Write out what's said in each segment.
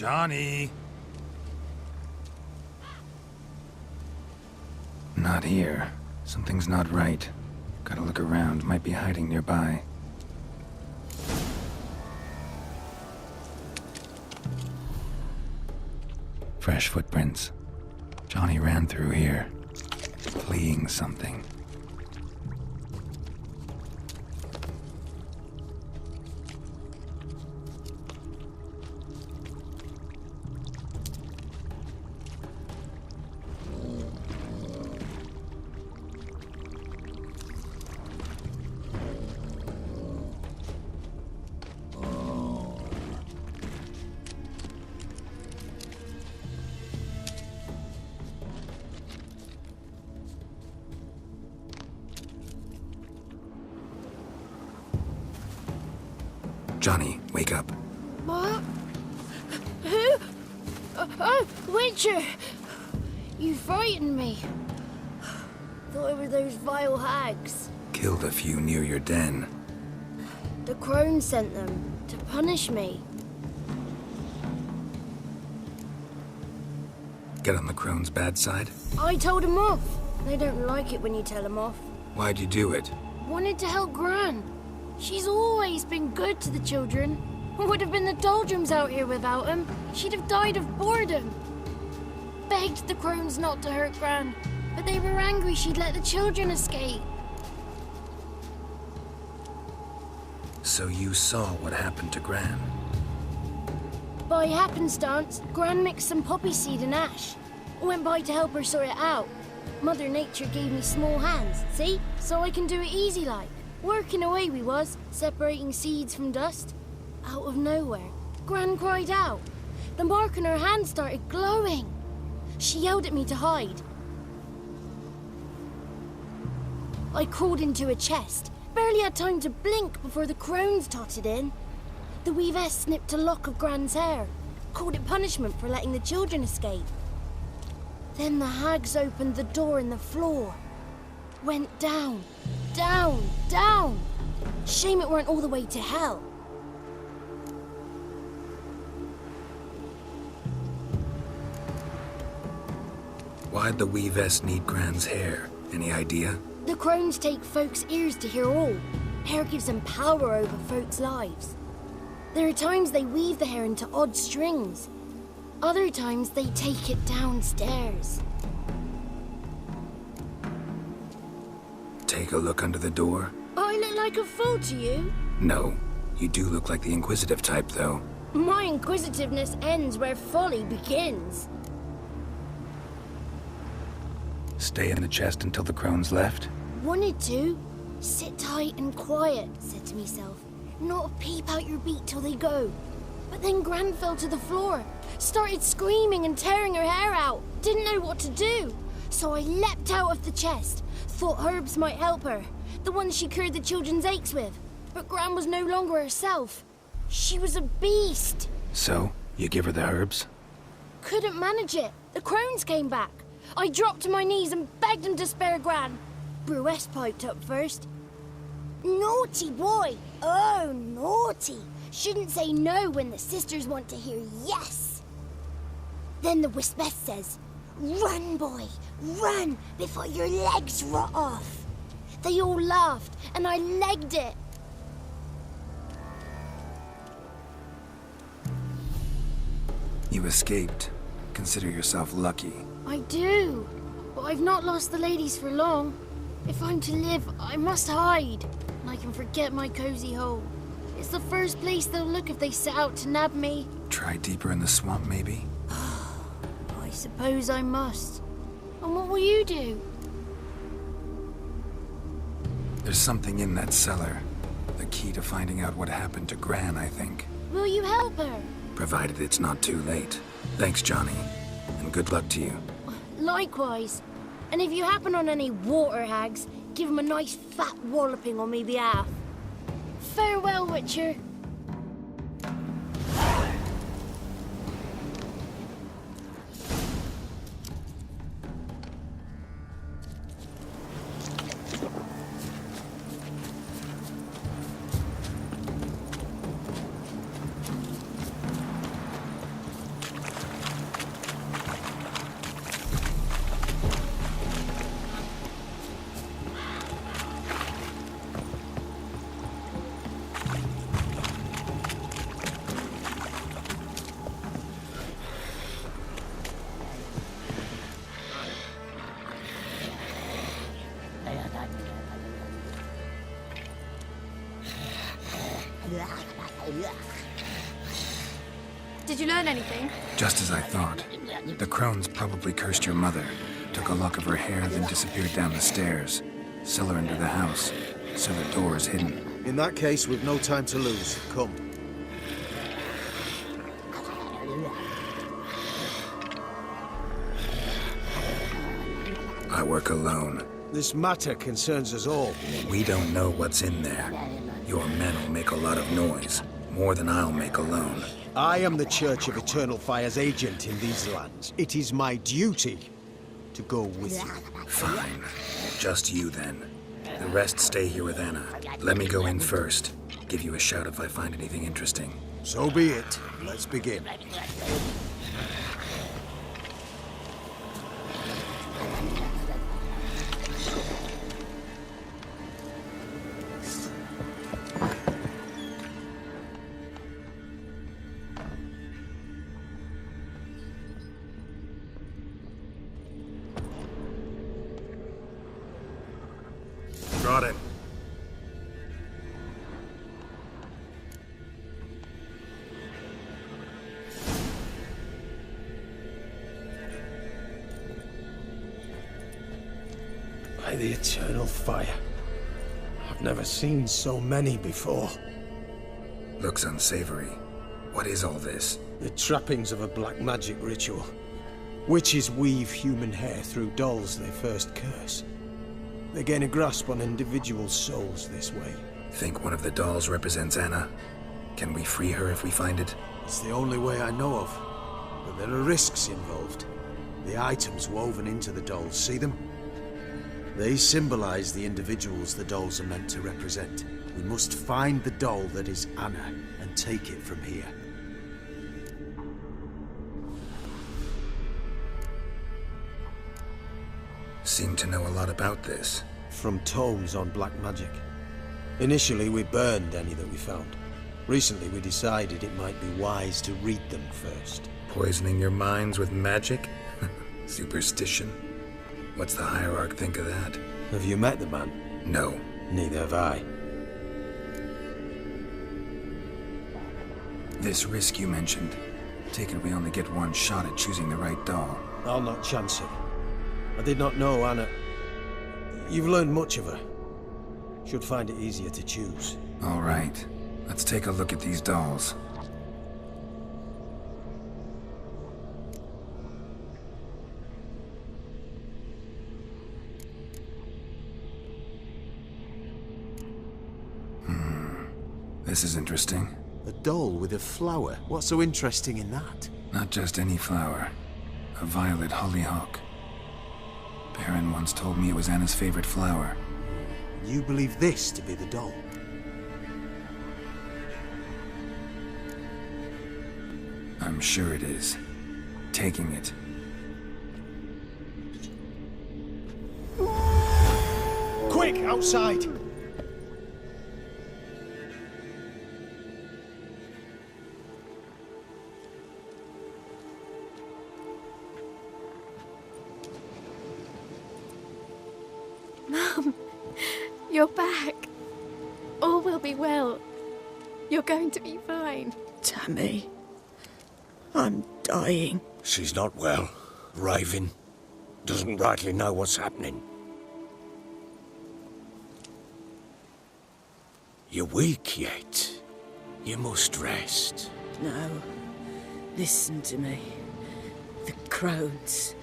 Johnny! Not here. Something's not right. Gotta look around. Might be hiding nearby. Fresh footprints. Johnny ran through here, fleeing something. Johnny, wake up. What? Who? Oh, Witcher! You frightened me. Thought it were those vile hags. Killed a few near your den. The crone sent them to punish me. Get on the crone's bad side? I told them off. They don't like it when you tell them off. Why'd you do it? Wanted to help Gran. She's always been good to the children. Would have been the doldrums out here without him. She'd have died of boredom. Begged the crones not to hurt Gran, but they were angry she'd let the children escape. So you saw what happened to Gran? By happenstance, Gran mixed some poppy seed and ash. Went by to help her sort it out. Mother Nature gave me small hands, see? So I can do it easy like. Working away we was, separating seeds from dust. Out of nowhere, Gran cried out. The mark on her hand started glowing. She yelled at me to hide. I crawled into a chest. Barely had time to blink before the crones totted in. The weavess snipped a lock of Gran's hair. Called it punishment for letting the children escape. Then the hags opened the door in the floor. Went down, down, down. Shame it weren't all the way to hell. Why'd the weavess need Gran's hair? Any idea? The crones take folks' ears to hear all. Hair gives them power over folks' lives. There are times they weave the hair into odd strings. Other times they take it downstairs. Take a look under the door? I look like a fool to you? No. You do look like the inquisitive type, though. My inquisitiveness ends where folly begins. Stay in the chest until the crones left? Wanted to. Sit tight and quiet, said to myself. Not a peep out your beat till they go. But then Gran fell to the floor. Started screaming and tearing her hair out. Didn't know what to do. So I leapt out of the chest. Thought herbs might help her. The ones she cured the children's aches with. But Gran was no longer herself. She was a beast. So, you give her the herbs? Couldn't manage it. The crones came back. I dropped to my knees and begged him to spare Gran. Bruess piped up first. Naughty boy. Oh, naughty. Shouldn't say no when the sisters want to hear yes. Then the wispess says, run, boy, run before your legs rot off. They all laughed and I legged it. You escaped. Consider yourself lucky. I do, but I've not lost the ladies for long. If I'm to live, I must hide, and I can forget my cozy hole. It's the first place they'll look if they set out to nab me. Try deeper in the swamp, maybe? I suppose I must. And what will you do? There's something in that cellar. The key to finding out what happened to Gran, I think. Will you help her? Provided it's not too late. Thanks, Johnny. And good luck to you. Likewise. And if you happen on any water hags, give them a nice fat walloping on me behalf. Farewell, Witcher. Did you learn anything? Just as I thought. The crones probably cursed your mother, took a lock of her hair, then disappeared down the stairs. Cellar into the house. Cellar door is hidden. In that case, we've no time to lose. Come. I work alone. This matter concerns us all. We don't know what's in there. Your men will make a lot of noise. More than I'll make alone. I am the Church of Eternal Fire's agent in these lands. It is my duty to go with you. Fine. Just you then. The rest stay here with Anna. Let me go in first. Give you a shout if I find anything interesting. So be it. Let's begin. Got it. By the Eternal Fire. I've never seen so many before. Looks unsavory. What is all this? The trappings of a black magic ritual. Witches weave human hair through dolls they first curse. They gain a grasp on individual souls this way. Think one of the dolls represents Anna? Can we free her if we find it? It's the only way I know of. But there are risks involved. The items woven into the dolls, see them? They symbolize the individuals the dolls are meant to represent. We must find the doll that is Anna and take it from here. Seem to know a lot about this. From tomes on black magic. Initially, we burned any that we found. Recently, we decided it might be wise to read them first. Poisoning your minds with magic? Superstition? What's the hierarch think of that? Have you met the man? No. Neither have I. This risk you mentioned. Take it we only get one shot at choosing the right doll. I'll not chance it. I did not know Anna. You've learned much of her. Should find it easier to choose. All right. Let's take a look at these dolls. This is interesting. A doll with a flower. What's so interesting in that? Not just any flower. A violet hollyhock. Baron once told me it was Anna's favorite flower. You believe this to be the doll? I'm sure it is. Taking it. Quick, outside! Mum, you're back. All will be well. You're going to be fine. Tammy, I'm dying. She's not well. Raving. Doesn't rightly know what's happening. You're weak yet. You must rest. No, listen to me. The crones.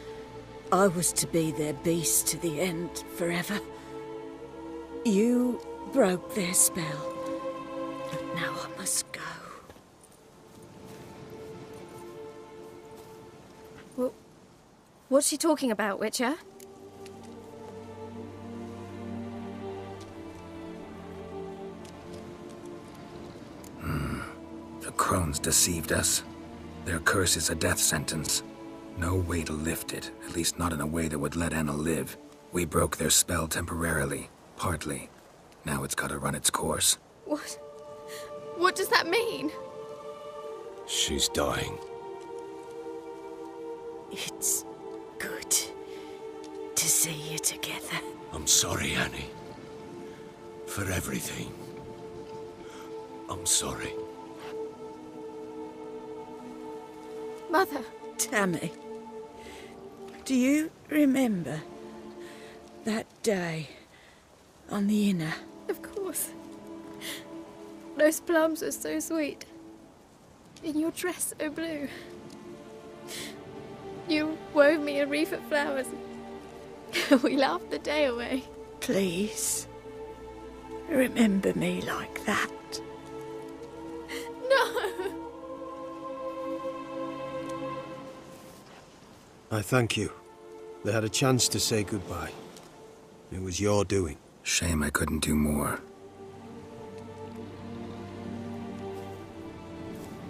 I was to be their beast to the end, forever. You broke their spell. But now I must go. Well, what's she talking about, Witcher? The crones deceived us. Their curse is a death sentence. No way to lift it, at least not in a way that would let Anna live. We broke their spell temporarily, partly. Now it's gotta run its course. What? What does that mean? She's dying. It's good to see you together. I'm sorry, Annie. For everything. I'm sorry. Mother. Tammy, do you remember that day on the Inner? Of course. Those plums are so sweet. In your dress so blue. You wove me a wreath of flowers. We laughed the day away. Please, remember me like that. No! I thank you. They had a chance to say goodbye. It was your doing. Shame I couldn't do more.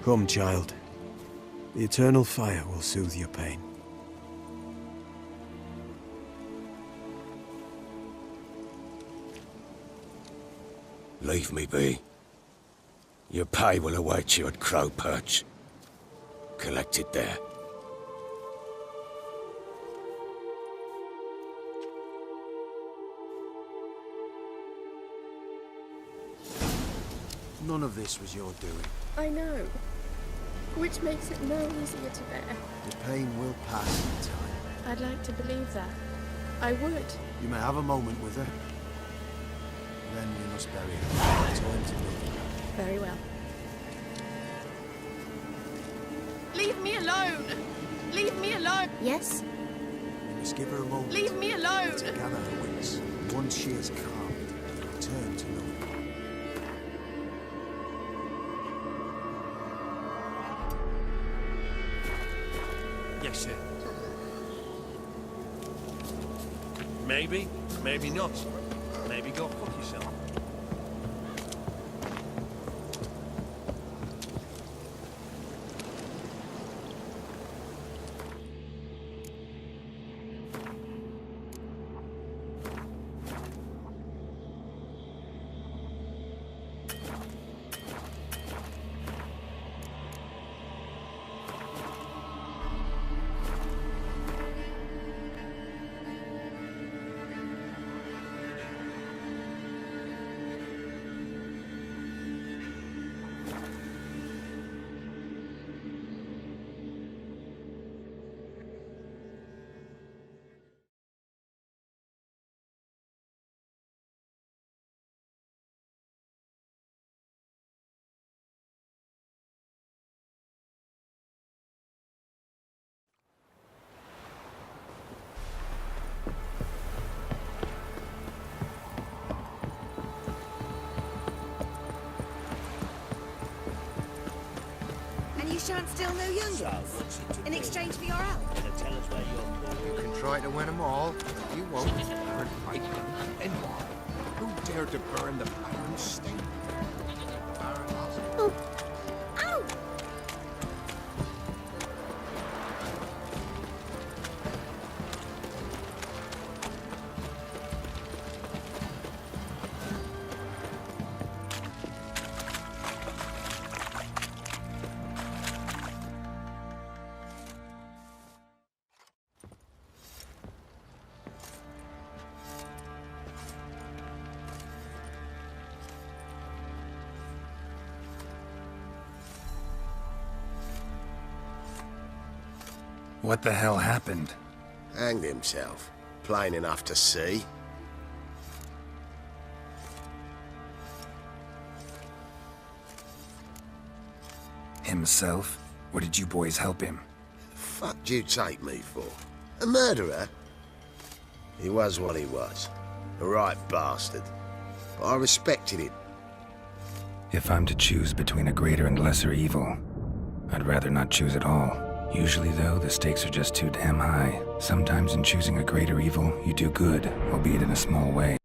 Come, child. The eternal fire will soothe your pain. Leave me be. Your pay will await you at Crow Perch. Collect it there. None of this was your doing. I know. Which makes it no easier to bear. The pain will pass in time. I'd like to believe that. I would. You may have a moment with her. Then we must bury her. Return to me. Very well. Leave me alone! Leave me alone! Yes? We must give her a moment. Leave me alone! To gather her wits. Once she is calmed, return to me. Yes, sir. Maybe, maybe not. Maybe go fuck yourself. You shan't steal no youngins in exchange for your help. You can try to win them all, but you won't. Iron Piper. And who dared to burn the Iron Stake? Oh. Ow! What the hell happened? Hanged himself. Plain enough to see. Himself? Or did you boys help him? Fuck'd you take me for? A murderer? He was what he was. A right bastard. But I respected him. If I'm to choose between a greater and lesser evil, I'd rather not choose at all. Usually, though, the stakes are just too damn high. Sometimes in choosing a greater evil, you do good, albeit in a small way.